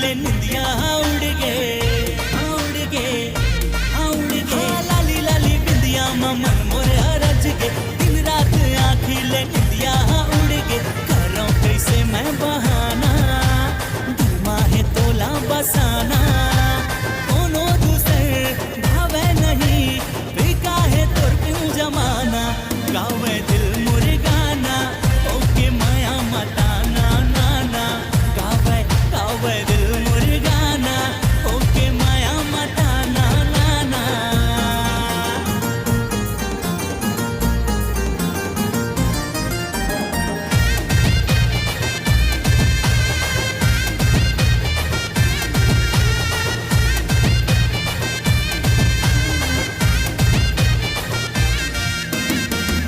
ले निंदिया उड़ गे लाली लाली बिंदिया मन मोरे रज गे दिन रात आँखी ले निंदिया उड़ गे करो कैसे मैं बहाना धुमा है तोला बसाना कोनो दूसर भावे नहीं बेका है तोर बिन जमाना गावे दिल मोरे गाना ओके माया मताना नाना गावे दिल मोरे गाना ओके माया मताना नाना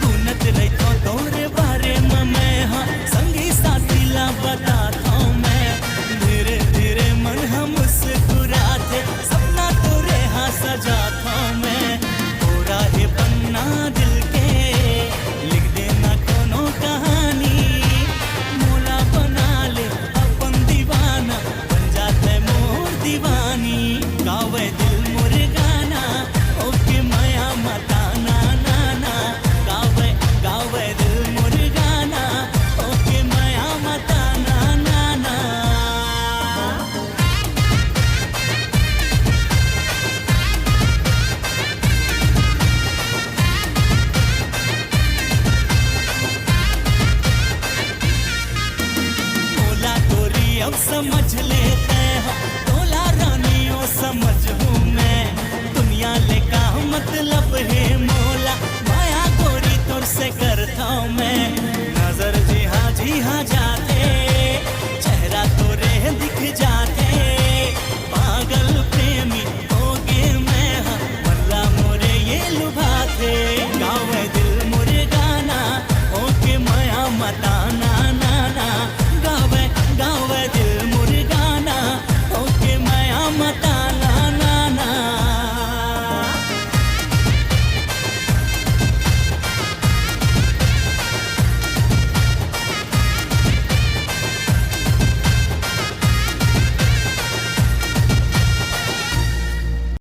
गुनत रही तो तोरे बारे में मैं हाँ संगी साथी ला बताता हूँ मैं धीरे धीरे मन हम मुस्कुराते सपना तोरे हाँ सजाता हूँ मैं पूरा है पन्ना दिल के लिख देना कोनो कहानी मोला बना ले अपन दीवाना बन जाते मोर दीवानी गावे दिल मोरे गाना ओके माया मताना नाना गावे दिल मोरे गाना ओके माया मताना नाना मोला तोरी अब समझ लेते हैं तोला रानियों समझ हूँ मैं दुनिया ले का मतलब है मोला माया गोरी तोर से कर